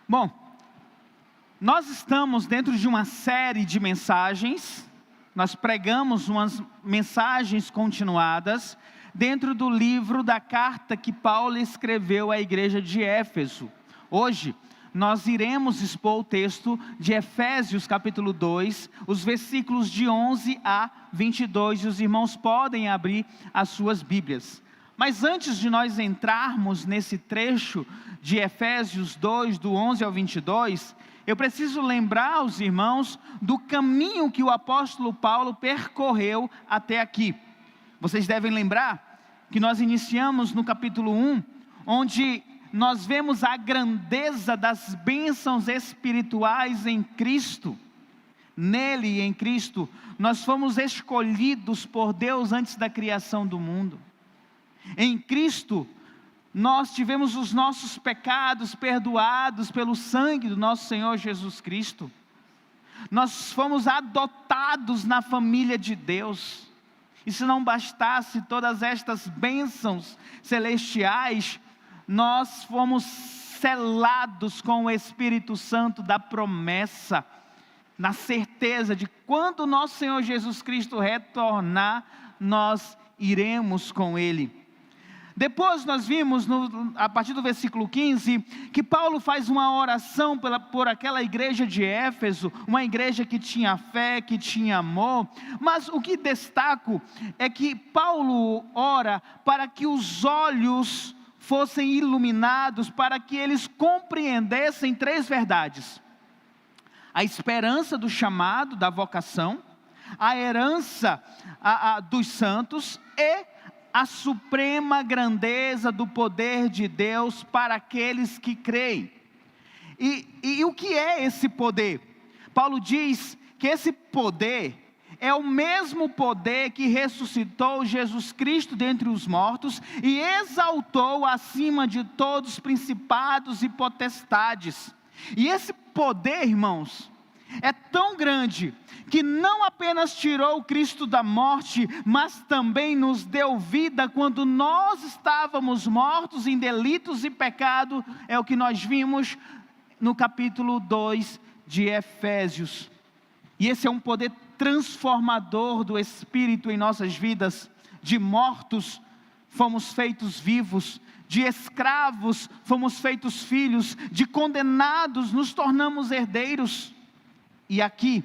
Bom, nós estamos dentro de uma série de mensagens, nós pregamos umas mensagens continuadas, dentro do livro da carta que Paulo escreveu à igreja de Éfeso. Hoje, nós iremos expor o texto de Efésios capítulo 2, os versículos de 11 a 22, e os irmãos podem abrir as suas Bíblias. Mas antes de nós entrarmos nesse trecho de Efésios 2, do 11 ao 22, eu preciso lembrar os irmãos do caminho que o apóstolo Paulo percorreu até aqui. Vocês devem lembrar que nós iniciamos no capítulo 1, onde nós vemos a grandeza das bênçãos espirituais em Cristo. Nele, em Cristo, nós fomos escolhidos por Deus antes da criação do mundo. Em Cristo, nós tivemos os nossos pecados perdoados pelo sangue do nosso Senhor Jesus Cristo. Nós fomos adotados na família de Deus. E se não bastasse todas estas bênçãos celestiais, nós fomos selados com o Espírito Santo da promessa, na certeza de quando o nosso Senhor Jesus Cristo retornar, nós iremos com Ele. Depois nós vimos, a partir do versículo 15, que Paulo faz uma oração por aquela igreja de Éfeso, uma igreja que tinha fé, que tinha amor, mas o que destaco é que Paulo ora para que os olhos fossem iluminados, para que eles compreendessem três verdades: a esperança do chamado, da vocação, a herança dos santos e a suprema grandeza do poder de Deus para aqueles que creem. E o que é esse poder? Paulo diz que esse poder é o mesmo poder que ressuscitou Jesus Cristo dentre os mortos e exaltou acima de todos os principados e potestades. E esse poder, irmãos, é tão grande que não apenas tirou Cristo da morte, mas também nos deu vida quando nós estávamos mortos em delitos e pecado. É o que nós vimos no capítulo 2 de Efésios. E esse é um poder transformador do Espírito em nossas vidas. De mortos fomos feitos vivos, de escravos fomos feitos filhos, de condenados nos tornamos herdeiros. E aqui,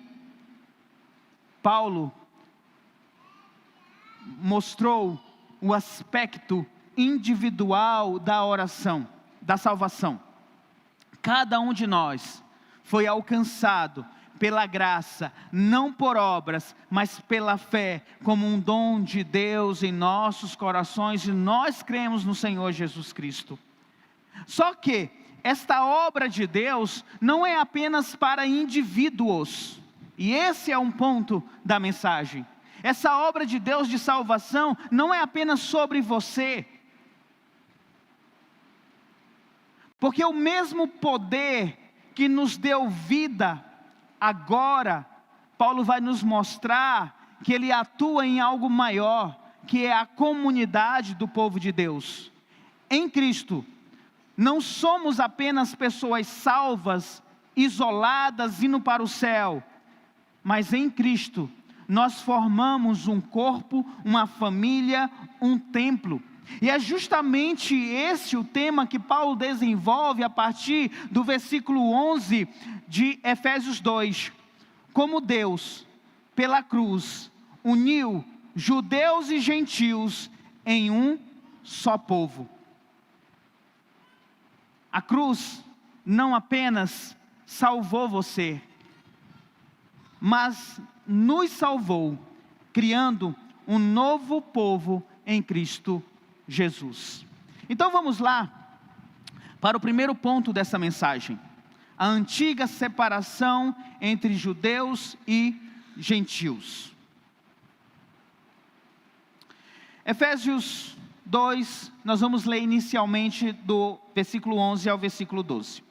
Paulo mostrou o aspecto individual da oração, da salvação. Cada um de nós foi alcançado pela graça, não por obras, mas pela fé, como um dom de Deus em nossos corações, e nós cremos no Senhor Jesus Cristo. Só que esta obra de Deus não é apenas para indivíduos, e esse é um ponto da mensagem. Essa obra de Deus de salvação não é apenas sobre você, porque o mesmo poder que nos deu vida, agora, Paulo vai nos mostrar que ele atua em algo maior, que é a comunidade do povo de Deus. Em Cristo, não somos apenas pessoas salvas, isoladas, indo para o céu, mas em Cristo, nós formamos um corpo, uma família, um templo. E é justamente esse o tema que Paulo desenvolve a partir do versículo 11 de Efésios 2. Como Deus, pela cruz, uniu judeus e gentios em um só povo. A cruz não apenas salvou você, mas nos salvou, criando um novo povo em Cristo Jesus. Então vamos lá para o primeiro ponto dessa mensagem: a antiga separação entre judeus e gentios. Efésios 2, nós vamos ler inicialmente do versículo 11 ao versículo 12.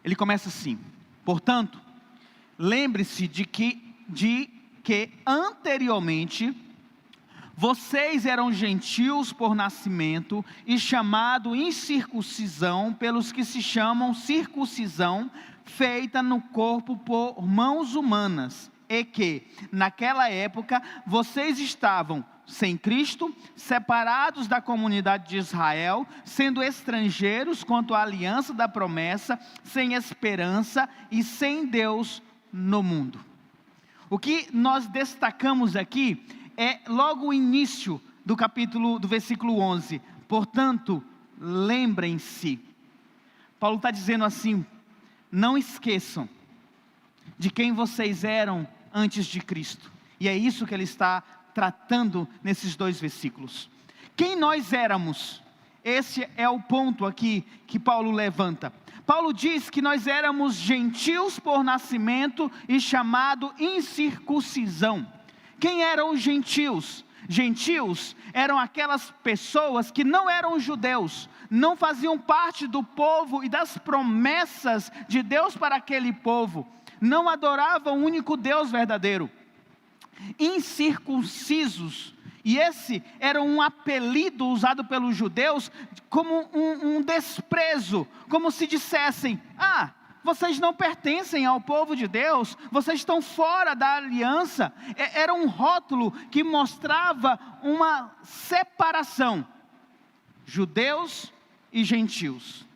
Ele começa assim: portanto, lembre-se de que anteriormente, Vocês eram gentios por nascimento e chamado incircuncisão pelos que se chamam circuncisão feita no corpo por mãos humanas, e que, naquela época, vocês estavam sem Cristo, separados da comunidade de Israel, sendo estrangeiros quanto à aliança da promessa, sem esperança e sem Deus no mundo. O que nós destacamos aqui é logo o início do versículo 11. Portanto, lembrem-se. Paulo está dizendo assim: não esqueçam de quem vocês eram antes de Cristo. E é isso que ele está tratando nesses 2 versículos. Quem nós éramos? Esse é o ponto aqui que Paulo levanta. Paulo diz que nós éramos gentios por nascimento e chamado incircuncisão. Quem eram os gentios? Gentios eram aquelas pessoas que não eram judeus, não faziam parte do povo e das promessas de Deus para aquele povo, não adoravam o único Deus verdadeiro. Incircuncisos, e esse era um apelido usado pelos judeus como um desprezo, como se dissessem: vocês não pertencem ao povo de Deus, vocês estão fora da aliança. Era um rótulo que mostrava uma separação, judeus e gentios.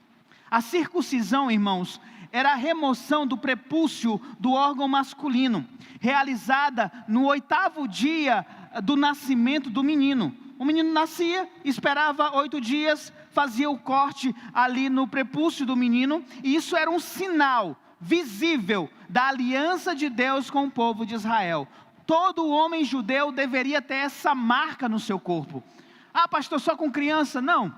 A circuncisão, irmãos, era a remoção do prepúcio do órgão masculino, realizada no 8º dia do nascimento do menino. O menino nascia, esperava 8 dias, fazia o corte ali no prepúcio do menino, e isso era um sinal visível da aliança de Deus com o povo de Israel. Todo homem judeu deveria ter essa marca no seu corpo. Pastor, só com criança? Não.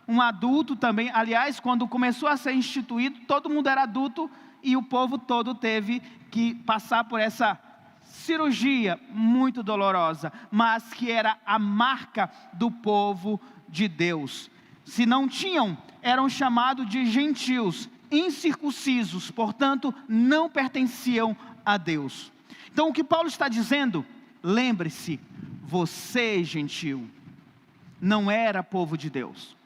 Um adulto também. Aliás, quando começou a ser instituído, todo mundo era adulto e o povo todo teve que passar por essa cirurgia muito dolorosa, mas que era a marca do povo de Deus. Se não tinham, eram chamados de gentios, incircuncisos, portanto, não pertenciam a Deus. Então, o que Paulo está dizendo? Lembre-se, você, gentio, não era povo de Deus.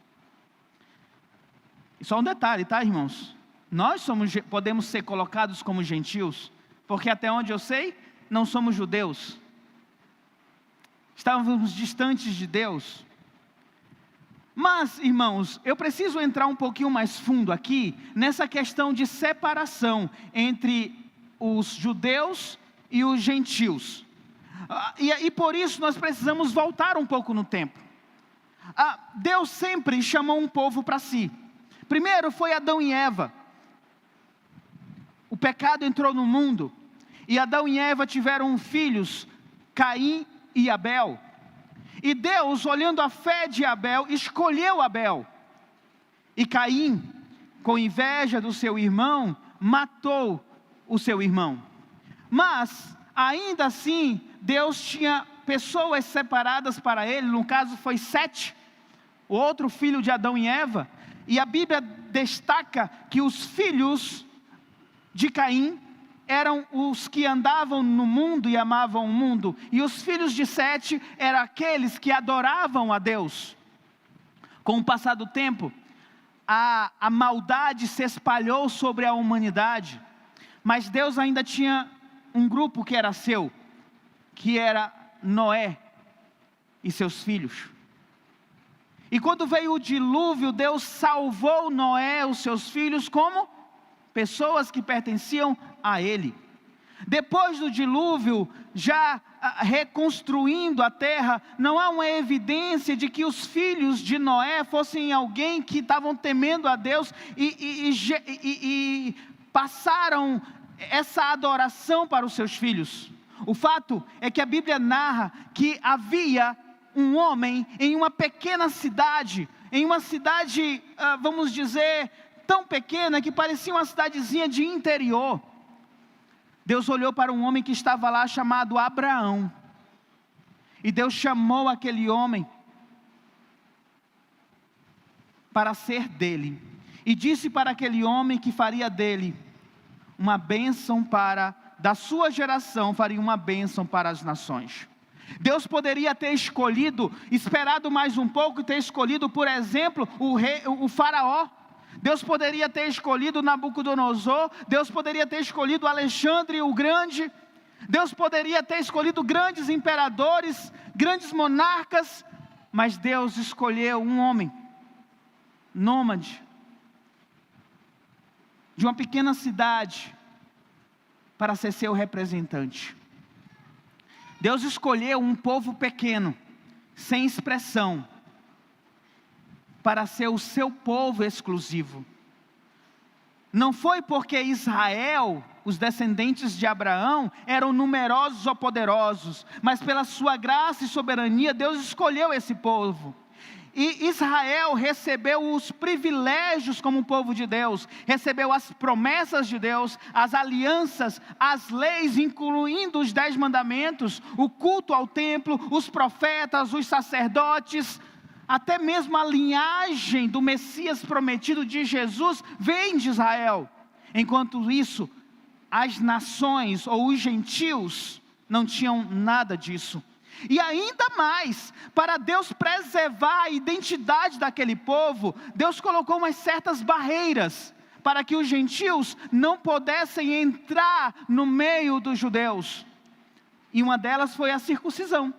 E só um detalhe, tá, irmãos? Nós podemos ser colocados como gentios, porque até onde eu sei, não somos judeus. Estávamos distantes de Deus. Mas, irmãos, eu preciso entrar um pouquinho mais fundo aqui, nessa questão de separação entre os judeus e os gentios. E por isso nós precisamos voltar um pouco no tempo. Deus sempre chamou um povo para si. Primeiro foi Adão e Eva. O pecado entrou no mundo, e Adão e Eva tiveram filhos, Caim e Abel. E Deus, olhando a fé de Abel, escolheu Abel. E Caim, com inveja do seu irmão, matou o seu irmão. Mas, ainda assim, Deus tinha pessoas separadas para ele. No caso foi Sete, o outro filho de Adão e Eva. E a Bíblia destaca que os filhos de Caim eram os que andavam no mundo e amavam o mundo, e os filhos de Sete eram aqueles que adoravam a Deus. Com o passar do tempo, a maldade se espalhou sobre a humanidade, mas Deus ainda tinha um grupo que era seu, que era Noé e seus filhos. E quando veio o dilúvio, Deus salvou Noé e os seus filhos como pessoas que pertenciam a ele. Depois do dilúvio, já reconstruindo a terra, não há uma evidência de que os filhos de Noé fossem alguém que estavam temendo a Deus e passaram essa adoração para os seus filhos. O fato é que a Bíblia narra que havia um homem em uma pequena cidade, vamos dizer, tão pequena que parecia uma cidadezinha de interior. Deus olhou para um homem que estava lá chamado Abraão, e Deus chamou aquele homem para ser dele, e disse para aquele homem que faria dele uma bênção da sua geração, faria uma bênção para as nações. Deus poderia ter escolhido, esperado mais um pouco e ter escolhido, por exemplo, o faraó. Deus poderia ter escolhido Nabucodonosor. Deus poderia ter escolhido Alexandre o Grande. Deus poderia ter escolhido grandes imperadores, grandes monarcas. Mas Deus escolheu um homem, nômade, de uma pequena cidade, para ser seu representante. Deus escolheu um povo pequeno, sem expressão, para ser o seu povo exclusivo. Não foi porque Israel, os descendentes de Abraão, eram numerosos ou poderosos, mas pela sua graça e soberania, Deus escolheu esse povo. E Israel recebeu os privilégios como povo de Deus, recebeu as promessas de Deus, as alianças, as leis, incluindo os 10 mandamentos, o culto ao templo, os profetas, os sacerdotes, até mesmo a linhagem do Messias prometido de Jesus vem de Israel. Enquanto isso, as nações ou os gentios não tinham nada disso. E ainda mais, para Deus preservar a identidade daquele povo, Deus colocou umas certas barreiras, para que os gentios não pudessem entrar no meio dos judeus. E uma delas foi a circuncisão.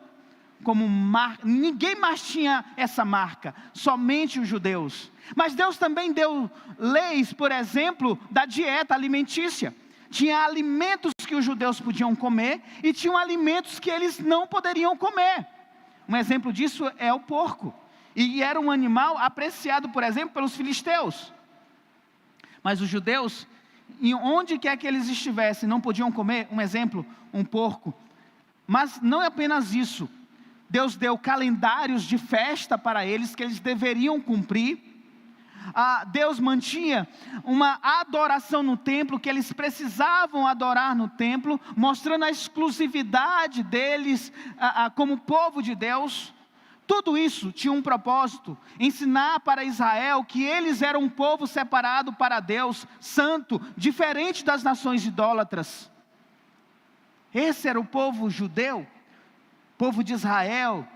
Ninguém mais tinha essa marca, somente os judeus. Mas Deus também deu leis, por exemplo, da dieta alimentícia. Tinha alimentos que os judeus podiam comer e tinham alimentos que eles não poderiam comer. Um exemplo disso é o porco. E era um animal apreciado, por exemplo, pelos filisteus. Mas os judeus, em onde quer que eles estivessem, não podiam comer, um exemplo, um porco. Mas não é apenas isso. Deus deu calendários de festa para eles que eles deveriam cumprir. Deus mantinha uma adoração no templo, que eles precisavam adorar no templo, mostrando a exclusividade deles como povo de Deus. Tudo isso tinha um propósito: ensinar para Israel que eles eram um povo separado para Deus, santo, diferente das nações idólatras. Esse era o povo judeu, povo de Israel,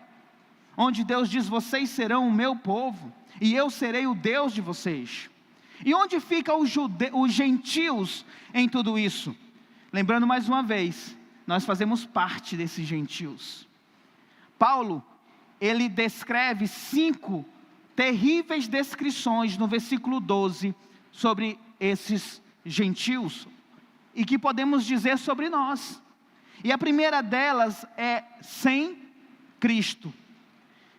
onde Deus diz: vocês serão o meu povo, e eu serei o Deus de vocês. E onde ficam os gentios em tudo isso? Lembrando mais uma vez, nós fazemos parte desses gentios. Paulo, ele descreve 5 terríveis descrições no versículo 12, sobre esses gentios, e que podemos dizer sobre nós. E a primeira delas é sem Cristo.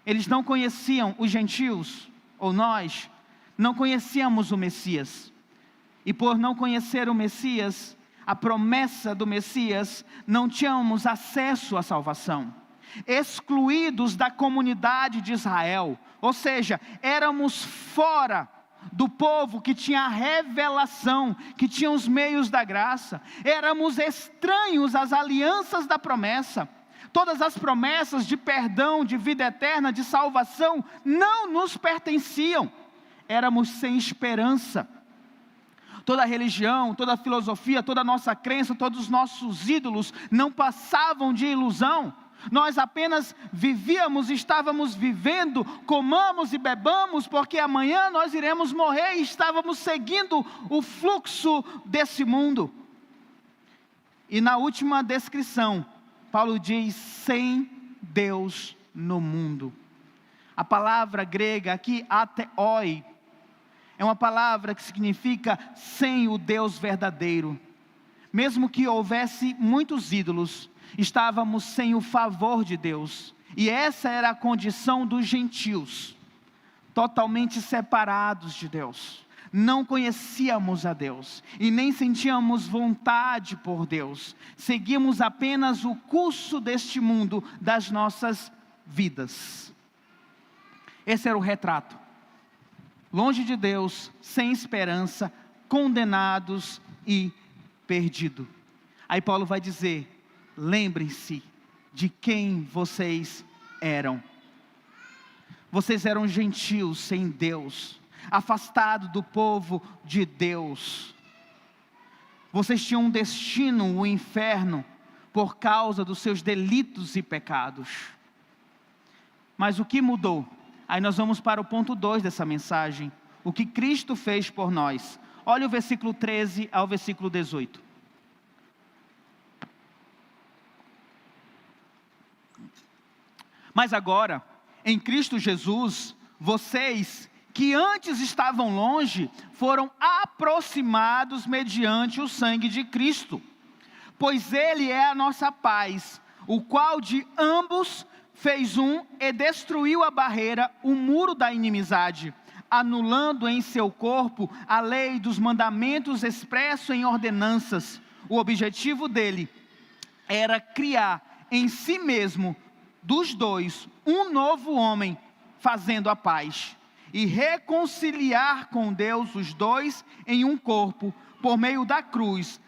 Eles não conheciam os gentios, ou nós, não conhecíamos o Messias. E por não conhecer o Messias, a promessa do Messias, não tínhamos acesso à salvação. Excluídos da comunidade de Israel, ou seja, éramos fora do povo que tinha a revelação, que tinha os meios da graça. Éramos estranhos às alianças da promessa. Todas as promessas de perdão, de vida eterna, de salvação, não nos pertenciam. Éramos sem esperança. Toda a religião, toda a filosofia, toda a nossa crença, todos os nossos ídolos não passavam de ilusão. Nós apenas vivíamos, estávamos vivendo, comamos e bebamos, porque amanhã nós iremos morrer, e estávamos seguindo o fluxo desse mundo. E na última descrição, Paulo diz: sem Deus no mundo. A palavra grega aqui, atheoi, é uma palavra que significa sem o Deus verdadeiro. Mesmo que houvesse muitos ídolos, estávamos sem o favor de Deus. E essa era a condição dos gentios, totalmente separados de Deus. Não conhecíamos a Deus e nem sentíamos vontade por Deus. Seguimos apenas o curso deste mundo, das nossas vidas. Esse era o retrato. Longe de Deus, sem esperança, condenados e perdidos. Aí Paulo vai dizer: lembrem-se de quem vocês eram. Vocês eram gentios sem Deus, afastados do povo de Deus. Vocês tinham um destino, o inferno. por causa dos seus delitos e pecados. Mas o que mudou? Aí nós vamos para o ponto 2 dessa mensagem. O que Cristo fez por nós. Olha o versículo 13 ao versículo 18. Mas agora, em Cristo Jesus, vocês que antes estavam longe, foram aproximados mediante o sangue de Cristo. Pois Ele é a nossa paz, o qual de ambos fez um e destruiu a barreira, o muro da inimizade, anulando em seu corpo a lei dos mandamentos expresso em ordenanças. O objetivo dele era criar em si mesmo, dos dois, um novo homem, fazendo a paz, e reconciliar com Deus os dois em um corpo, por meio da cruz,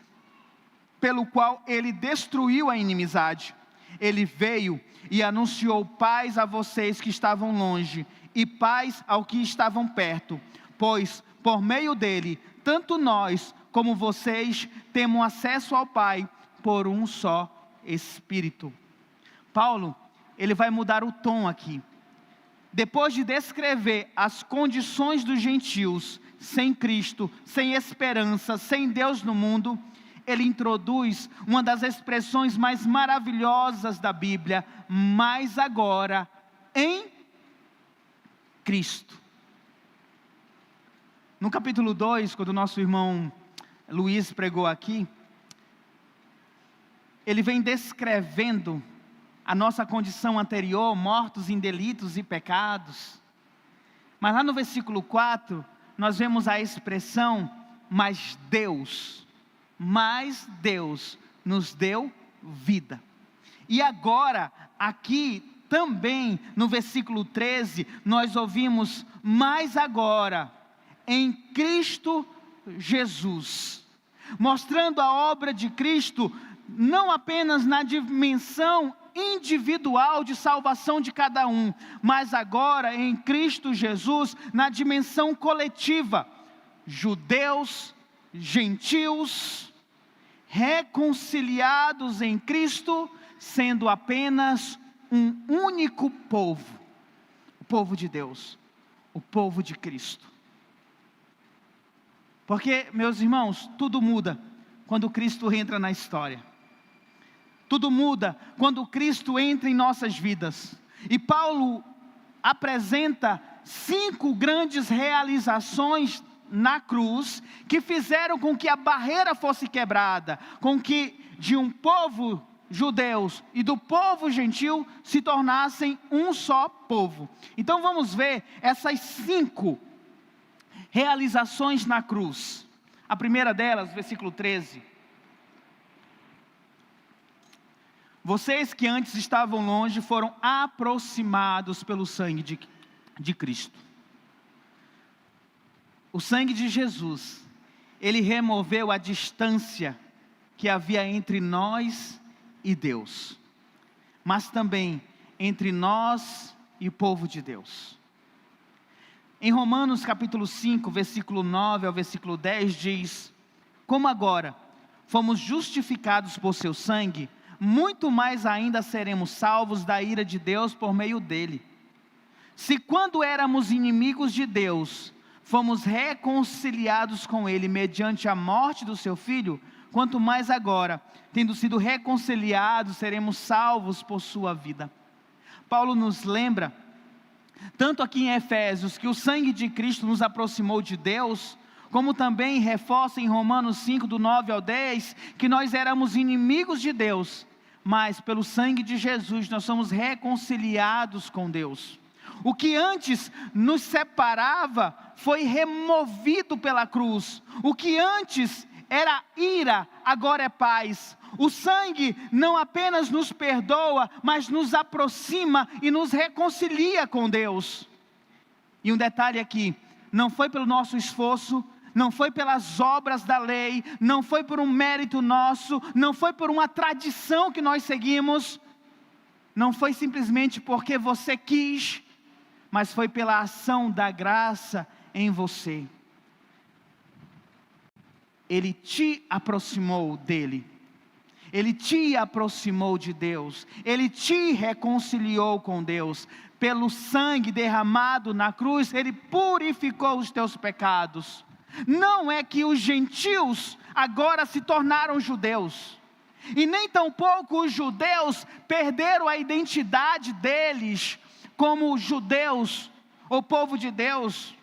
pelo qual ele destruiu a inimizade. Ele veio e anunciou paz a vocês que estavam longe, e paz ao que estavam perto, pois por meio dele, tanto nós como vocês temos acesso ao Pai por um só Espírito. Paulo, ele vai mudar o tom aqui. Depois de descrever as condições dos gentios, sem Cristo, sem esperança, sem Deus no mundo, ele introduz uma das expressões mais maravilhosas da Bíblia, mas agora em Cristo. No capítulo 2, quando o nosso irmão Luiz pregou aqui, ele vem descrevendo a nossa condição anterior, mortos em delitos e pecados. Mas lá no versículo 4, nós vemos a expressão, mas Deus nos deu vida. E agora, aqui também no versículo 13, nós ouvimos, mas agora, em Cristo Jesus, mostrando a obra de Cristo, não apenas na dimensão individual de salvação de cada um, mas agora em Cristo Jesus, na dimensão coletiva, judeus, gentios, reconciliados em Cristo, sendo apenas um único povo, o povo de Deus, o povo de Cristo. Porque, meus irmãos, tudo muda quando Cristo entra na história. Tudo muda quando Cristo entra em nossas vidas. E Paulo apresenta 5 grandes realizações na cruz, que fizeram com que a barreira fosse quebrada, com que de um povo judeus e do povo gentil se tornassem um só povo. Então vamos ver essas 5 realizações na cruz. A primeira delas, versículo 13. Vocês que antes estavam longe foram aproximados pelo sangue de Cristo. O sangue de Jesus, ele removeu a distância que havia entre nós e Deus, mas também entre nós e o povo de Deus. Em Romanos capítulo 5, versículo 9 ao versículo 10 diz: como agora fomos justificados por seu sangue, muito mais ainda seremos salvos da ira de Deus por meio dele. Se quando éramos inimigos de Deus, fomos reconciliados com ele mediante a morte do seu filho, quanto mais agora, tendo sido reconciliados, seremos salvos por sua vida. Paulo nos lembra, tanto aqui em Efésios, que o sangue de Cristo nos aproximou de Deus, como também reforça em Romanos 5, do 9 ao 10, que nós éramos inimigos de Deus, mas pelo sangue de Jesus nós somos reconciliados com Deus. O que antes nos separava foi removido pela cruz. O que antes era ira, agora é paz. O sangue não apenas nos perdoa, mas nos aproxima e nos reconcilia com Deus. E um detalhe aqui, não foi pelo nosso esforço, não foi pelas obras da lei, não foi por um mérito nosso, não foi por uma tradição que nós seguimos, não foi simplesmente porque você quis, mas foi pela ação da graça em você. Ele te aproximou dele. Ele te aproximou de Deus, Ele te reconciliou com Deus. Pelo sangue derramado na cruz, Ele purificou os teus pecados. Não é que os gentios agora se tornaram judeus, e nem tampouco os judeus perderam a identidade deles como judeus, ou povo de Deus.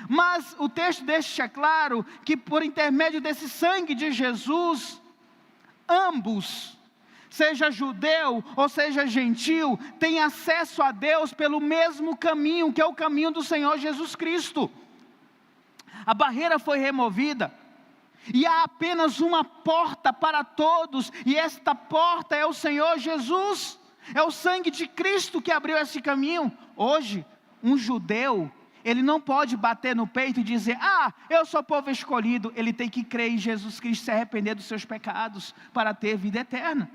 Mas o texto deixa claro que por intermédio desse sangue de Jesus, ambos, seja judeu ou seja gentil, têm acesso a Deus pelo mesmo caminho, que é o caminho do Senhor Jesus Cristo. A barreira foi removida, e há apenas uma porta para todos, e esta porta é o Senhor Jesus, é o sangue de Cristo que abriu esse caminho. Hoje, um judeu, ele não pode bater no peito e dizer: eu sou povo escolhido. Ele tem que crer em Jesus Cristo, se arrepender dos seus pecados, para ter vida eterna.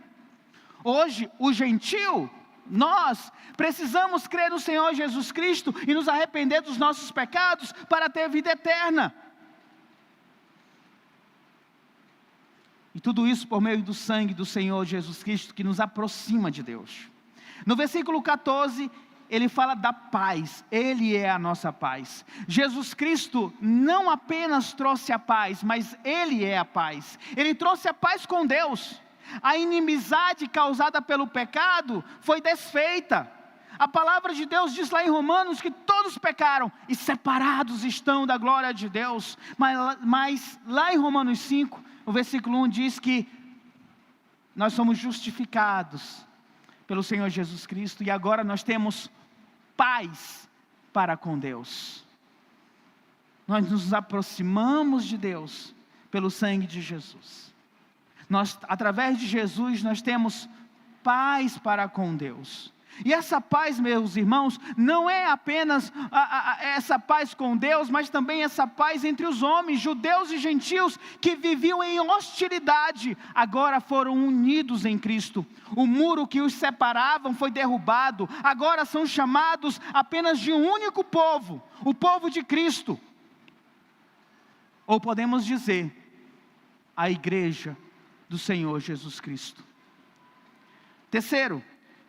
Hoje, o gentil, nós precisamos crer no Senhor Jesus Cristo e nos arrepender dos nossos pecados para ter vida eterna. E tudo isso por meio do sangue do Senhor Jesus Cristo, que nos aproxima de Deus. No versículo 14, ele fala da paz. Ele é a nossa paz. Jesus Cristo não apenas trouxe a paz, mas Ele é a paz. Ele trouxe a paz com Deus. A inimizade causada pelo pecado foi desfeita. A palavra de Deus diz lá em Romanos que todos pecaram e separados estão da glória de Deus. Mas lá em Romanos 5, o versículo 1 diz que nós somos justificados pelo Senhor Jesus Cristo, e agora nós temos paz para com Deus. Nós nos aproximamos de Deus pelo sangue de Jesus. Através de Jesus, nós temos paz para com Deus. E essa paz, meus irmãos, não é apenas essa paz com Deus, mas também essa paz entre os homens, judeus e gentios, que viviam em hostilidade, agora foram unidos em Cristo. O muro que os separava foi derrubado, agora são chamados apenas de um único povo, o povo de Cristo. Ou podemos dizer, a igreja do Senhor Jesus Cristo. Terceiro,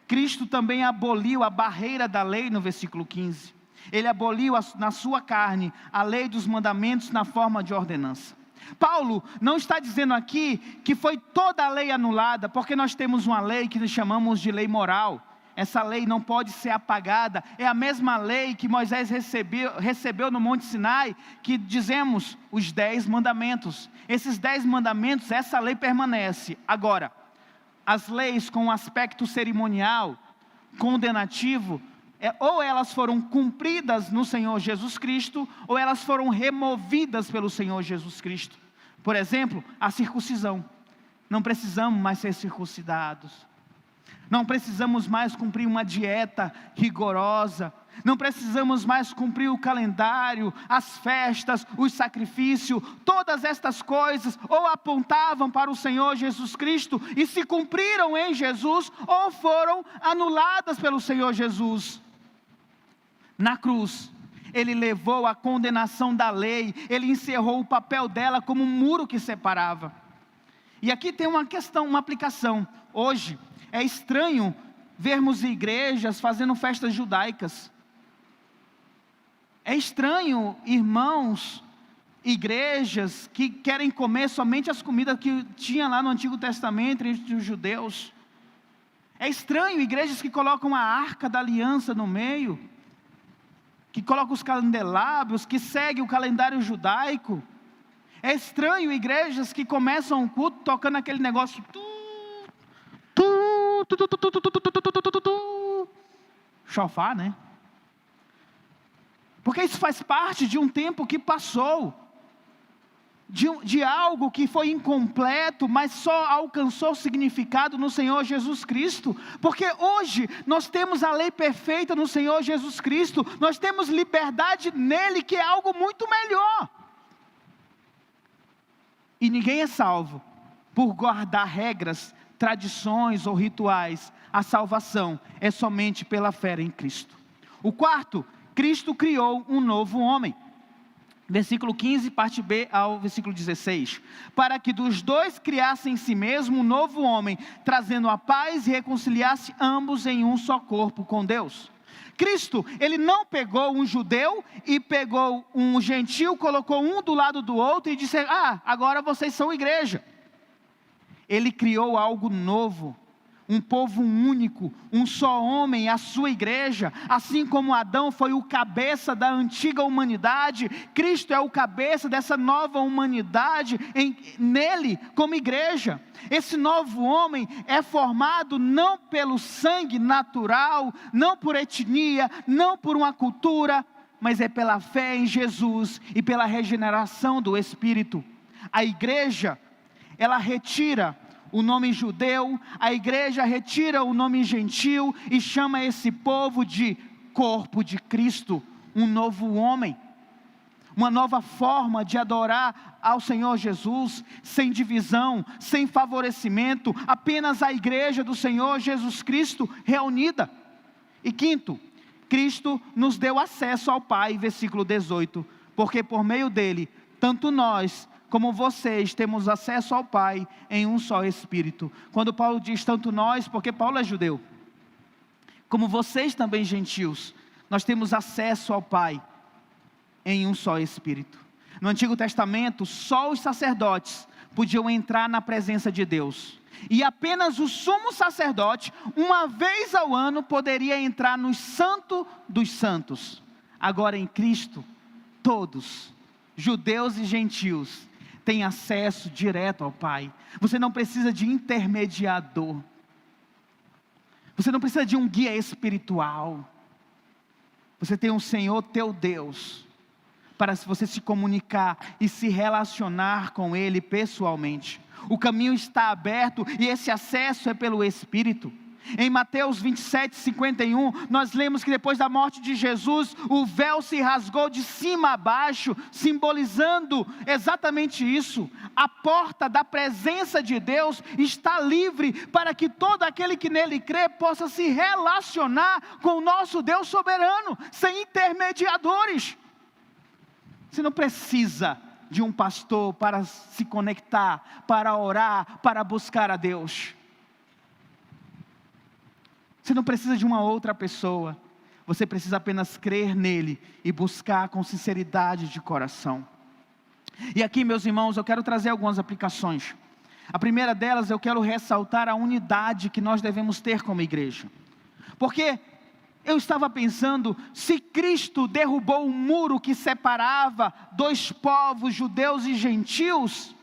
Cristo também aboliu a barreira da lei no versículo 15. Ele aboliu na sua carne a lei dos mandamentos na forma de ordenança. Paulo não está dizendo aqui que foi toda a lei anulada, porque nós temos uma lei que nós chamamos de lei moral. Essa lei não pode ser apagada. É a mesma lei que Moisés recebeu no Monte Sinai, que dizemos os 10 mandamentos. Esses 10 mandamentos, essa lei permanece. Agora, as leis com um aspecto cerimonial, condenativo, ou elas foram cumpridas no Senhor Jesus Cristo, ou elas foram removidas pelo Senhor Jesus Cristo. Por exemplo, a circuncisão. Não precisamos mais ser circuncidados. Não precisamos mais cumprir uma dieta rigorosa. Não precisamos mais cumprir o calendário, as festas, os sacrifícios. Todas estas coisas ou apontavam para o Senhor Jesus Cristo e se cumpriram em Jesus, ou foram anuladas pelo Senhor Jesus. Na cruz, Ele levou a condenação da lei. Ele encerrou o papel dela como um muro que separava. E aqui tem uma questão, uma aplicação. Hoje, é estranho vermos igrejas fazendo festas judaicas. É estranho, irmãos, igrejas que querem comer somente as comidas que tinha lá no Antigo Testamento entre os judeus. É estranho igrejas que colocam a arca da aliança no meio, que colocam os candelabros, que seguem o calendário judaico. É estranho igrejas que começam um culto tocando aquele negócio chofar, né? Porque isso faz parte de um tempo que passou, de algo que foi incompleto, mas só alcançou significado no Senhor Jesus Cristo. Porque hoje nós temos a lei perfeita no Senhor Jesus Cristo, nós temos liberdade nele, que é algo muito melhor. E ninguém é salvo por guardar regras, tradições ou rituais. A salvação é somente pela fé em Cristo. O quarto, Cristo criou um novo homem. Versículo 15, parte B ao versículo 16. Para que dos dois criassem em si mesmo um novo homem, trazendo a paz e reconciliasse ambos em um só corpo com Deus. Cristo, ele não pegou um judeu e pegou um gentil, colocou um do lado do outro e disse: agora vocês são igreja. Ele criou algo novo. Um povo único, um só homem, a sua igreja. Assim como Adão foi o cabeça da antiga humanidade, Cristo é o cabeça dessa nova humanidade, nele como igreja. Esse novo homem é formado não pelo sangue natural, não por etnia, não por uma cultura, mas é pela fé em Jesus e pela regeneração do Espírito. A igreja, ela retira o nome judeu, a igreja retira o nome gentil e chama esse povo de corpo de Cristo, um novo homem, uma nova forma de adorar ao Senhor Jesus, sem divisão, sem favorecimento, apenas a igreja do Senhor Jesus Cristo reunida. E quinto, Cristo nos deu acesso ao Pai, versículo 18, porque por meio dele, tanto nós como vocês temos acesso ao Pai em um só Espírito. Quando Paulo diz tanto nós, porque Paulo é judeu, como vocês também gentios, nós temos acesso ao Pai em um só Espírito. No Antigo Testamento, só os sacerdotes podiam entrar na presença de Deus. E apenas o sumo sacerdote, uma vez ao ano, poderia entrar no Santo dos Santos. Agora em Cristo, todos, judeus e gentios, tem acesso direto ao Pai. Você não precisa de intermediador. Você não precisa de um guia espiritual. Você tem um Senhor teu Deus, para você se comunicar e se relacionar com Ele pessoalmente. O caminho está aberto e esse acesso é pelo Espírito. Em Mateus 27, 51, nós lemos que depois da morte de Jesus, o véu se rasgou de cima a baixo, simbolizando exatamente isso. A porta da presença de Deus está livre para que todo aquele que nele crê possa se relacionar com o nosso Deus soberano, sem intermediadores. Você não precisa de um pastor para se conectar, para orar, para buscar a Deus. Você não precisa de uma outra pessoa, você precisa apenas crer nele e buscar com sinceridade de coração. E aqui, meus irmãos, eu quero trazer algumas aplicações. A primeira delas, eu quero ressaltar a unidade que nós devemos ter como igreja. Porque eu estava pensando, se Cristo derrubou um muro que separava dois povos, judeus e gentios,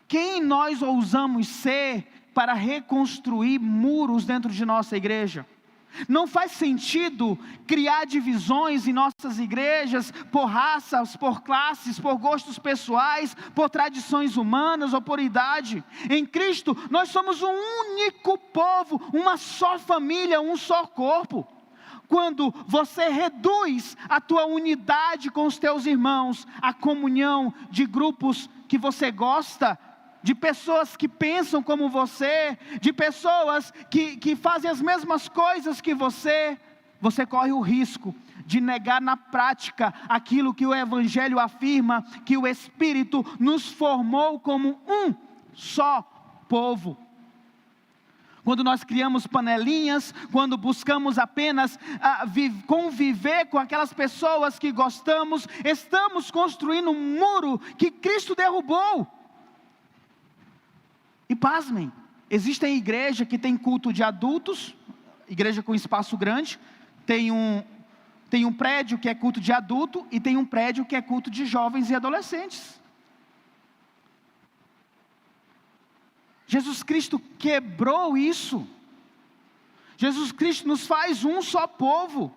quem nós ousamos ser para reconstruir muros dentro de nossa igreja? Não faz sentido criar divisões em nossas igrejas por raças, por classes, por gostos pessoais, por tradições humanas ou por idade. Em Cristo nós somos um único povo, uma só família, um só corpo. Quando você reduz a tua unidade com os teus irmãos, a comunhão de grupos que você gosta, de pessoas que pensam como você, de pessoas que fazem as mesmas coisas que você corre o risco de negar na prática aquilo que o Evangelho afirma, que o Espírito nos formou como um só povo. Quando nós criamos panelinhas, quando buscamos apenas conviver com aquelas pessoas que gostamos, estamos construindo um muro que Cristo derrubou. E pasmem, existem igrejas que tem culto de adultos, igreja com espaço grande, tem um prédio que é culto de adulto e tem um prédio que é culto de jovens e adolescentes. Jesus Cristo quebrou isso. Jesus Cristo nos faz um só povo.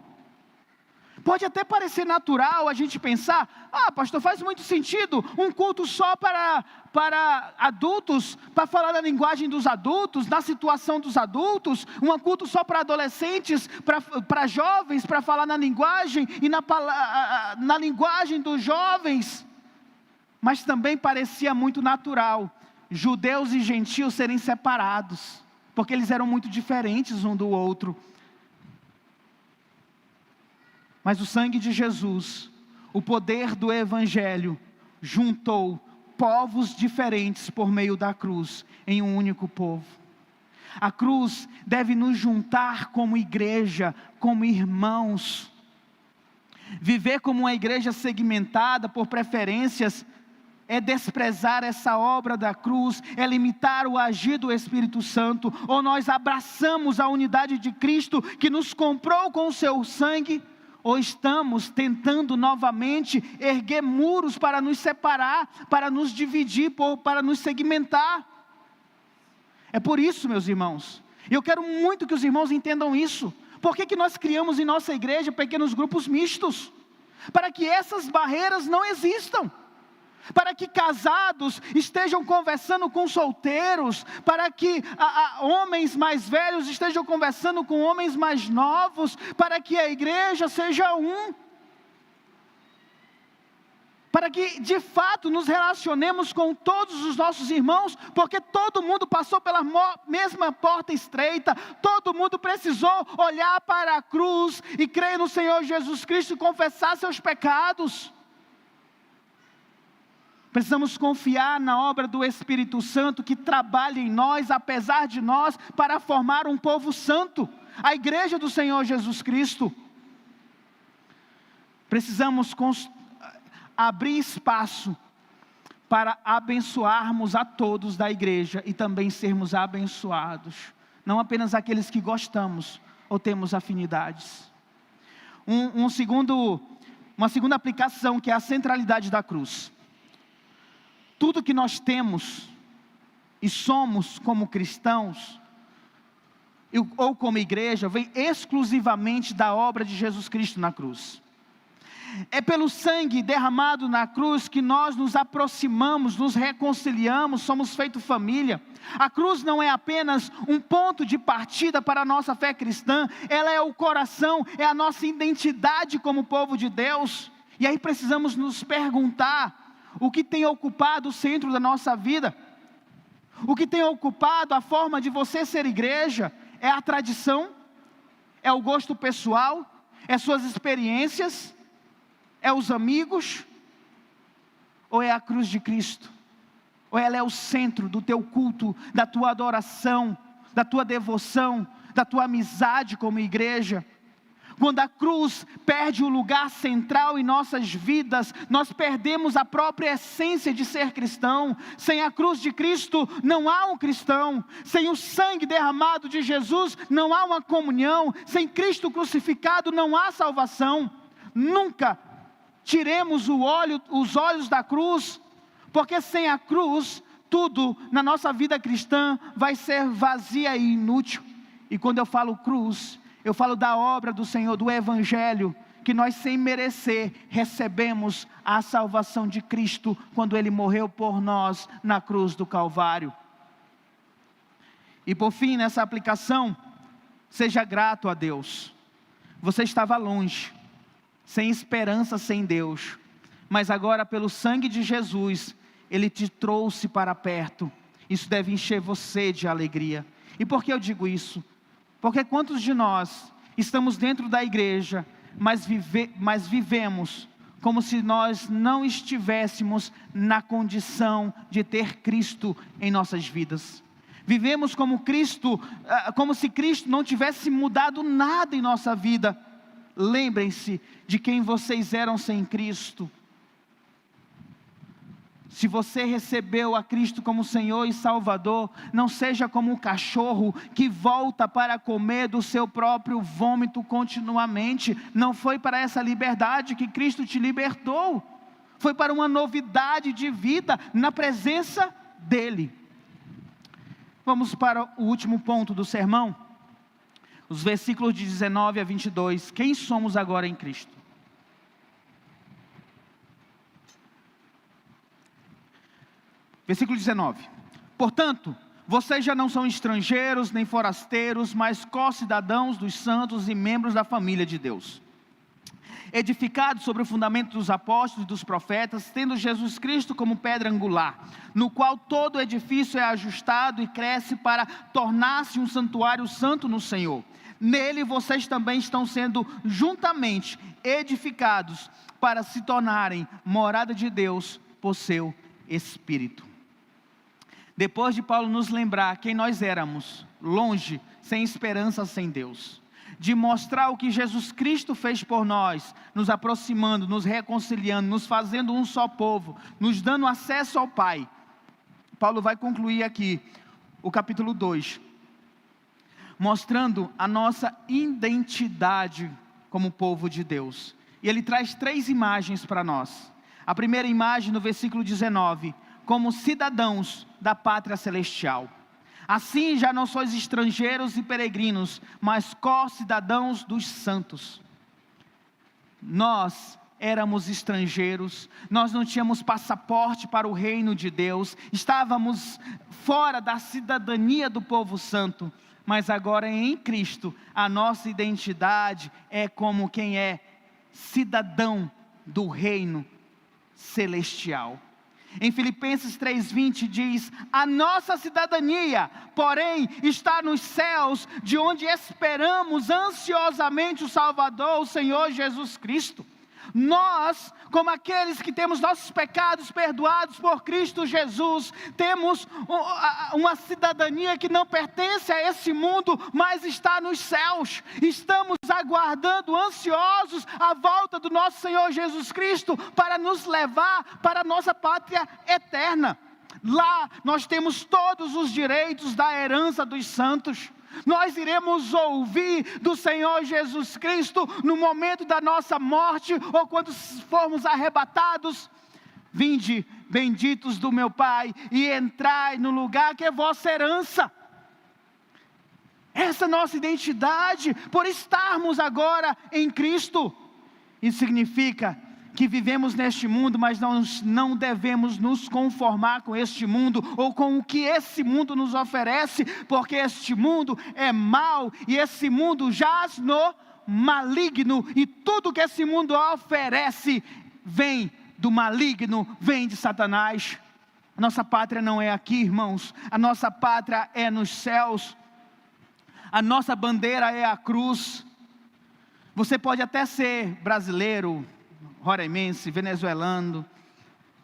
Pode até parecer natural a gente pensar, pastor, faz muito sentido, um culto só para adultos, para falar na linguagem dos adultos, na situação dos adultos, um culto só para adolescentes, para jovens, para falar na linguagem e na linguagem dos jovens. Mas também parecia muito natural, judeus e gentios serem separados, porque eles eram muito diferentes um do outro. Mas o sangue de Jesus O poder do Evangelho juntou povos diferentes por meio da cruz em um único povo. A cruz deve nos juntar como igreja, como irmãos. Viver como uma igreja segmentada por preferências é desprezar essa obra da cruz, é limitar o agir do Espírito Santo. Ou nós abraçamos a unidade de Cristo que nos comprou com o seu sangue, ou estamos tentando novamente erguer muros para nos separar, para nos dividir, para nos segmentar. É por isso, meus irmãos, eu quero muito que os irmãos entendam isso. Por que nós criamos em nossa igreja pequenos grupos mistos? Para que essas barreiras não existam. Para que casados estejam conversando com solteiros, para que homens mais velhos estejam conversando com homens mais novos, para que a igreja seja um. Para que de fato nos relacionemos com todos os nossos irmãos, porque todo mundo passou pela mesma porta estreita, todo mundo precisou olhar para a cruz e crer no Senhor Jesus Cristo e confessar seus pecados. Precisamos confiar na obra do Espírito Santo que trabalha em nós, apesar de nós, para formar um povo santo, a igreja do Senhor Jesus Cristo. Precisamos abrir espaço para abençoarmos a todos da igreja e também sermos abençoados, não apenas aqueles que gostamos ou temos afinidades. Uma segunda aplicação, que é a centralidade da cruz. Tudo que nós temos e somos como cristãos, ou como igreja, vem exclusivamente da obra de Jesus Cristo na cruz. É pelo sangue derramado na cruz que nós nos aproximamos, nos reconciliamos, somos feito família. A cruz não é apenas um ponto de partida para a nossa fé cristã, ela é o coração, é a nossa identidade como povo de Deus. E aí precisamos nos perguntar: o que tem ocupado o centro da nossa vida? O que tem ocupado a forma de você ser igreja? É a tradição? É o gosto pessoal? É suas experiências? É os amigos? Ou é a cruz de Cristo? Ou ela é o centro do teu culto, da tua adoração, da tua devoção, da tua amizade como igreja? Quando a cruz perde o lugar central em nossas vidas, nós perdemos a própria essência de ser cristão. Sem a cruz de Cristo não há um cristão. Sem o sangue derramado de Jesus não há uma comunhão. Sem Cristo crucificado não há salvação. Nunca tiremos os olhos da cruz, porque sem a cruz tudo na nossa vida cristã vai ser vazia e inútil. E quando eu falo cruz, eu falo da obra do Senhor, do Evangelho, que nós sem merecer recebemos a salvação de Cristo, quando Ele morreu por nós na cruz do Calvário. E por fim, nessa aplicação, seja grato a Deus. Você estava longe, sem esperança, sem Deus, mas agora pelo sangue de Jesus, Ele te trouxe para perto. Isso deve encher você de alegria. E por que eu digo isso? Porque quantos de nós estamos dentro da igreja, mas vivemos como se nós não estivéssemos na condição de ter Cristo em nossas vidas? Vivemos como se Cristo não tivesse mudado nada em nossa vida. Lembrem-se de quem vocês eram sem Cristo. Se você recebeu a Cristo como Senhor e Salvador, não seja como um cachorro que volta para comer do seu próprio vômito continuamente. Não foi para essa liberdade que Cristo te libertou. Foi para uma novidade de vida na presença dEle. Vamos para o último ponto do sermão. Os versículos de 19 a 22. Quem somos agora em Cristo? Versículo 19. Portanto, vocês já não são estrangeiros nem forasteiros, mas co-cidadãos dos santos e membros da família de Deus. edificado sobre o fundamento dos apóstolos e dos profetas, tendo Jesus Cristo como pedra angular, no qual todo edifício é ajustado e cresce para tornar-se um santuário santo no Senhor. Nele vocês também estão sendo juntamente edificados para se tornarem morada de Deus por seu Espírito. Depois de Paulo nos lembrar quem nós éramos, longe, sem esperança, sem Deus, de mostrar o que Jesus Cristo fez por nós, nos aproximando, nos reconciliando, nos fazendo um só povo, nos dando acesso ao Pai, Paulo vai concluir aqui o capítulo 2, mostrando a nossa identidade como povo de Deus. E ele traz 3 imagens para nós. A primeira imagem no versículo 19, como cidadãos da pátria celestial. Assim já não sois estrangeiros e peregrinos, mas co-cidadãos dos santos. Nós éramos estrangeiros, nós não tínhamos passaporte para o reino de Deus, estávamos fora da cidadania do povo santo, mas agora em Cristo, a nossa identidade é como quem é cidadão do reino celestial. Em Filipenses 3:20 diz: a nossa cidadania, porém, está nos céus, de onde esperamos ansiosamente o Salvador, o Senhor Jesus Cristo. Nós, como aqueles que temos nossos pecados perdoados por Cristo Jesus, temos uma cidadania que não pertence a esse mundo, mas está nos céus. Estamos aguardando ansiosos a volta do nosso Senhor Jesus Cristo para nos levar para a nossa pátria eterna. Lá nós temos todos os direitos da herança dos santos. Nós iremos ouvir do Senhor Jesus Cristo no momento da nossa morte, ou quando formos arrebatados: vinde, benditos do meu Pai, e entrai no lugar que é vossa herança. Essa é a nossa identidade, por estarmos agora em Cristo. Isso significa que vivemos neste mundo, mas nós não devemos nos conformar com este mundo, ou com o que esse mundo nos oferece, porque este mundo é mau, e esse mundo jaz no maligno, e tudo que esse mundo oferece, vem do maligno, vem de Satanás. A nossa pátria não é aqui, irmãos, a nossa pátria é nos céus, a nossa bandeira é a cruz. Você pode até ser brasileiro, roraimense, venezuelano,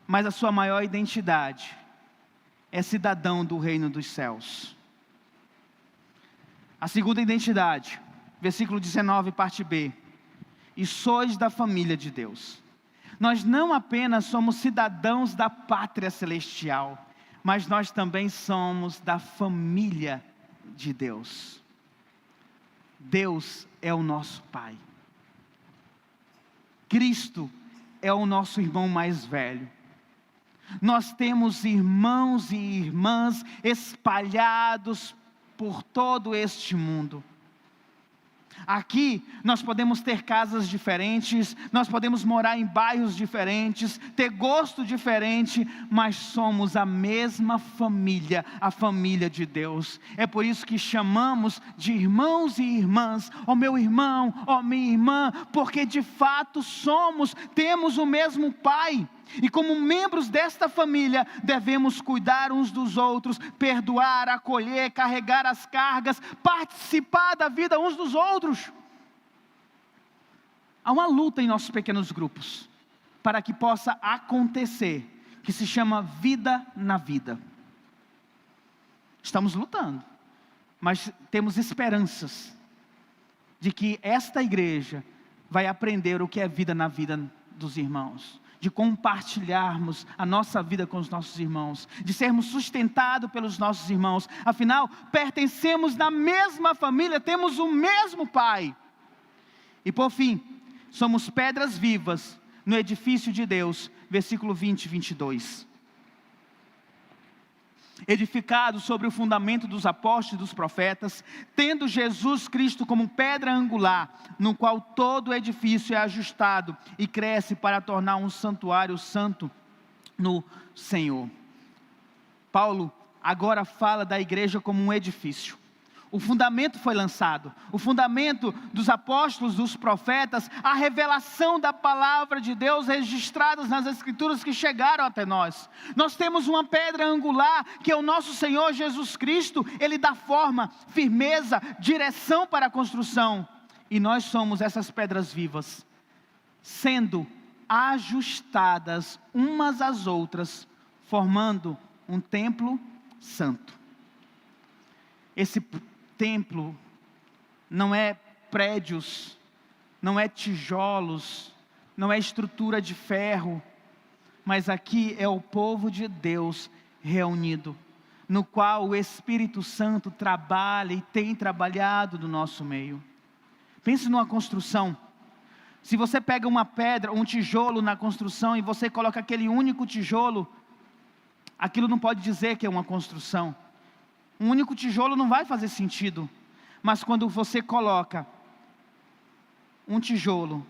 mas a sua maior identidade é cidadão do reino dos céus. A segunda identidade, versículo 19, parte B: e sois da família de Deus. Nós não apenas somos cidadãos da pátria celestial, mas nós também somos da família de Deus. Deus é o nosso Pai. Cristo é o nosso irmão mais velho. Nós temos irmãos e irmãs espalhados por todo este mundo. Aqui nós podemos ter casas diferentes, nós podemos morar em bairros diferentes, ter gosto diferente, mas somos a mesma família, a família de Deus. É por isso que chamamos de irmãos e irmãs, ó meu irmão, ó minha irmã, porque de fato temos o mesmo Pai. E como membros desta família, devemos cuidar uns dos outros, perdoar, acolher, carregar as cargas, participar da vida uns dos outros. Há uma luta em nossos pequenos grupos, para que possa acontecer, que se chama vida na vida. Estamos lutando, mas temos esperanças, de que esta igreja vai aprender o que é vida na vida dos irmãos. De compartilharmos a nossa vida com os nossos irmãos, de sermos sustentados pelos nossos irmãos. Afinal, pertencemos na mesma família, temos o mesmo Pai. E por fim, somos pedras vivas no edifício de Deus, versículo 20 e 22. Edificados sobre o fundamento dos apóstolos e dos profetas, tendo Jesus Cristo como pedra angular, no qual todo o edifício é ajustado e cresce para tornar um santuário santo no Senhor. Paulo agora fala da igreja como um edifício. O fundamento foi lançado, o fundamento dos apóstolos, dos profetas, a revelação da palavra de Deus registradas nas Escrituras que chegaram até nós. Nós temos uma pedra angular, que é o nosso Senhor Jesus Cristo. Ele dá forma, firmeza, direção para a construção. E nós somos essas pedras vivas, sendo ajustadas umas às outras, formando um templo santo. Esse templo não é prédios, não é tijolos, não é estrutura de ferro, mas aqui é o povo de Deus reunido, no qual o Espírito Santo trabalha e tem trabalhado no nosso meio. Pense numa construção. Se você pega uma pedra, um tijolo na construção e você coloca aquele único tijolo, aquilo não pode dizer que é uma construção. Um único tijolo não vai fazer sentido. Mas quando você coloca um tijolo,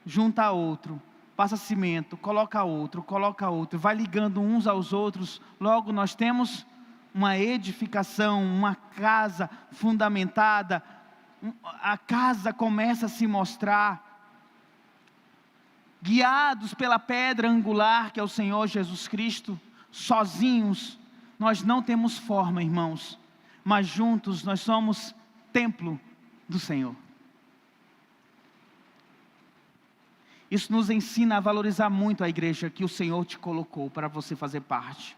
junta a outro, passa cimento, coloca outro, vai ligando uns aos outros, logo nós temos uma edificação, uma casa fundamentada. A casa começa a se mostrar, guiados pela pedra angular que é o Senhor Jesus Cristo. Sozinhos nós não temos forma, irmãos, mas juntos nós somos templo do Senhor. Isso nos ensina a valorizar muito a igreja que o Senhor te colocou para você fazer parte.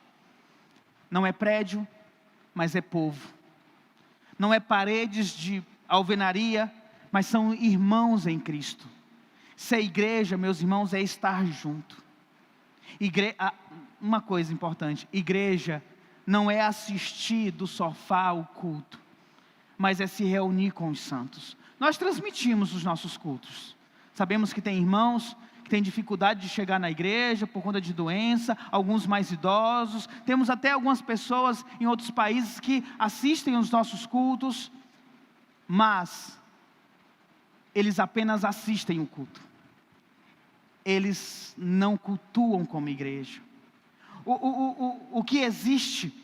Não é prédio, mas é povo. Não é paredes de alvenaria, mas são irmãos em Cristo. Ser igreja, meus irmãos, é estar junto. Uma coisa importante: igreja não é assistir do sofá o culto, mas é se reunir com os santos. Nós transmitimos os nossos cultos. Sabemos que tem irmãos que têm dificuldade de chegar na igreja por conta de doença, alguns mais idosos. Temos até algumas pessoas em outros países que assistem os nossos cultos, mas eles apenas assistem o culto. Eles não cultuam como igreja. O que existe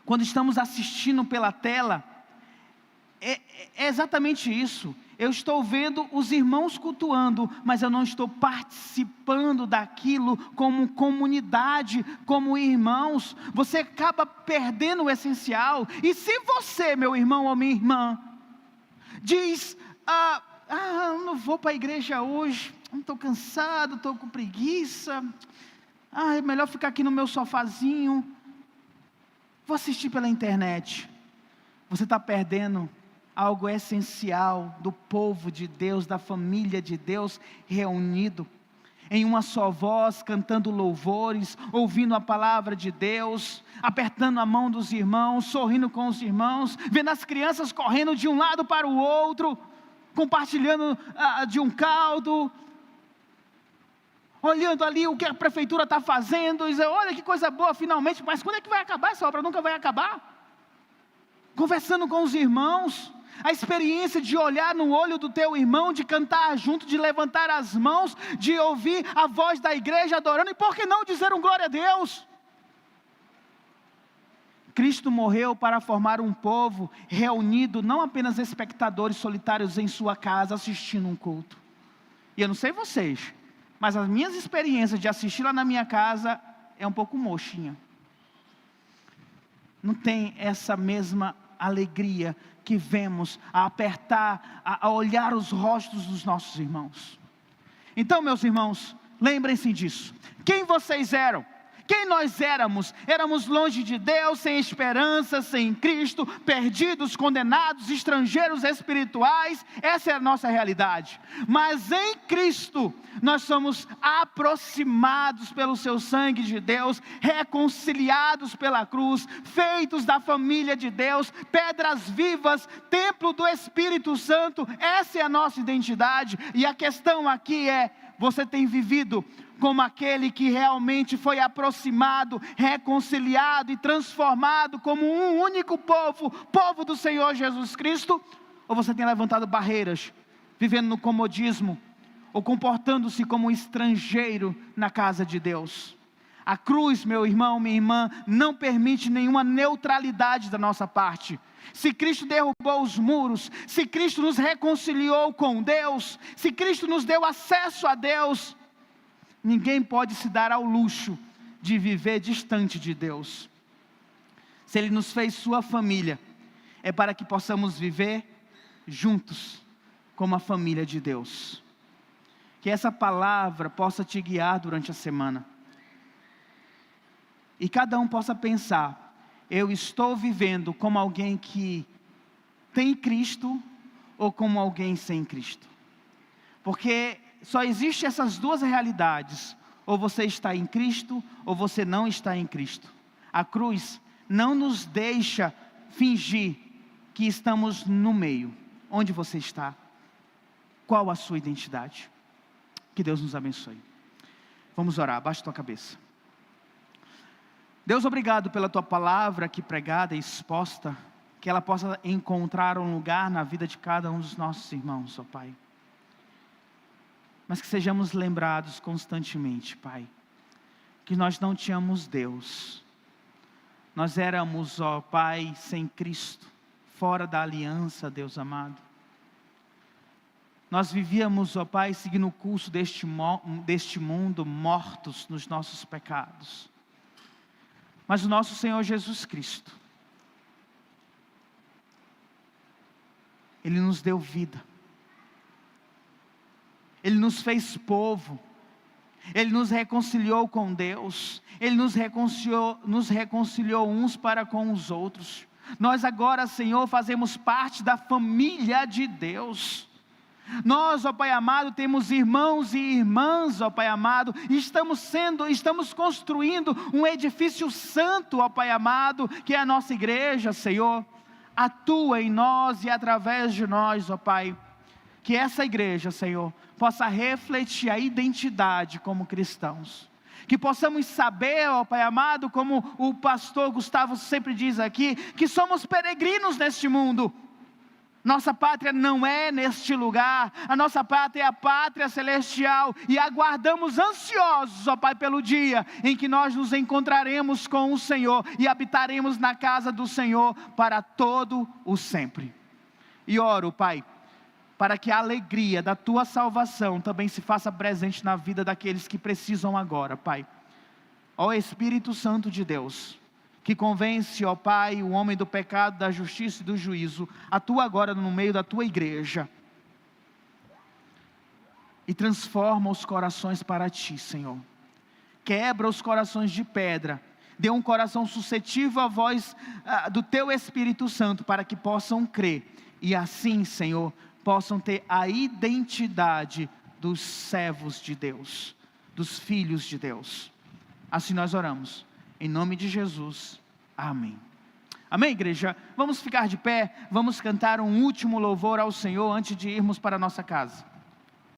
quando estamos assistindo pela tela é exatamente isso. Eu estou vendo os irmãos cultuando, mas eu não estou participando daquilo como comunidade, como irmãos. Você acaba perdendo o essencial. E se você, meu irmão ou minha irmã, diz: eu não vou para a igreja hoje, estou cansado, estou com preguiça, é melhor ficar aqui no meu sofazinho, vou assistir pela internet. Você está perdendo algo essencial do povo de Deus, da família de Deus reunido em uma só voz, cantando louvores, ouvindo a palavra de Deus, apertando a mão dos irmãos, sorrindo com os irmãos, vendo as crianças correndo de um lado para o outro, compartilhando de um caldo, olhando ali o que a prefeitura está fazendo, e dizer: olha que coisa boa, finalmente. Mas quando é que vai acabar essa obra? Nunca vai acabar. Conversando com os irmãos, a experiência de olhar no olho do teu irmão, de cantar junto, de levantar as mãos, de ouvir a voz da igreja adorando, e por que não dizer um glória a Deus? Cristo morreu para formar um povo reunido, não apenas espectadores solitários em sua casa assistindo um culto. E eu não sei vocês, mas as minhas experiências de assistir lá na minha casa é um pouco mochinha. Não tem essa mesma alegria que vemos a apertar, a olhar os rostos dos nossos irmãos. Então, meus irmãos, lembrem-se disso. Quem vocês eram? Quem nós éramos? Éramos longe de Deus, sem esperança, sem Cristo, perdidos, condenados, estrangeiros espirituais. Essa é a nossa realidade. Mas em Cristo, nós somos aproximados pelo seu sangue de Deus, reconciliados pela cruz, feitos da família de Deus, pedras vivas, templo do Espírito Santo. Essa é a nossa identidade. E a questão aqui é: você tem vivido como aquele que realmente foi aproximado, reconciliado e transformado como um único povo, povo do Senhor Jesus Cristo? Ou você tem levantado barreiras, vivendo no comodismo, ou comportando-se como um estrangeiro na casa de Deus? A cruz, meu irmão, minha irmã, não permite nenhuma neutralidade da nossa parte. Se Cristo derrubou os muros, se Cristo nos reconciliou com Deus, se Cristo nos deu acesso a Deus, ninguém pode se dar ao luxo de viver distante de Deus. Se Ele nos fez sua família, é para que possamos viver juntos como a família de Deus. Que essa palavra possa te guiar durante a semana. E cada um possa pensar: eu estou vivendo como alguém que tem Cristo ou como alguém sem Cristo? Porque só existem essas duas realidades: ou você está em Cristo ou você não está em Cristo. A cruz não nos deixa fingir que estamos no meio. Onde você está? Qual a sua identidade? Que Deus nos abençoe. Vamos orar, abaixa tua cabeça. Deus, obrigado pela tua palavra aqui pregada e exposta, que ela possa encontrar um lugar na vida de cada um dos nossos irmãos, ó Pai. Mas que sejamos lembrados constantemente, Pai, que nós não tínhamos Deus. Nós éramos, ó Pai, sem Cristo, fora da aliança, Deus amado. Nós vivíamos, ó Pai, seguindo o curso deste mundo, mortos nos nossos pecados. Mas o nosso Senhor Jesus Cristo, Ele nos deu vida. Ele nos fez povo. Ele nos reconciliou com Deus. Ele nos reconciliou uns para com os outros. Nós agora, Senhor, fazemos parte da família de Deus. Nós, ó Pai amado, temos irmãos e irmãs, ó Pai amado, e estamos construindo um edifício santo, ó Pai amado, que é a nossa igreja, Senhor. Atua em nós e através de nós, ó Pai, que essa igreja, Senhor, possa refletir a identidade como cristãos. Que possamos saber, ó Pai amado, como o pastor Gustavo sempre diz aqui, que somos peregrinos neste mundo. Nossa pátria não é neste lugar, a nossa pátria é a pátria celestial, e aguardamos ansiosos, ó Pai, pelo dia em que nós nos encontraremos com o Senhor, e habitaremos na casa do Senhor para todo o sempre. E oro, Pai, para que a alegria da Tua salvação também se faça presente na vida daqueles que precisam agora, Pai. Ó Espírito Santo de Deus, que convence, ó Pai, o homem do pecado, da justiça e do juízo, atua agora no meio da Tua igreja, e transforma os corações para Ti, Senhor. Quebra os corações de pedra, dê um coração suscetível à voz do Teu Espírito Santo, para que possam crer, e assim, Senhor, possam ter a identidade dos servos de Deus, dos filhos de Deus. Assim nós oramos. Em nome de Jesus, amém. Amém, igreja? Vamos ficar de pé, vamos cantar um último louvor ao Senhor antes de irmos para a nossa casa.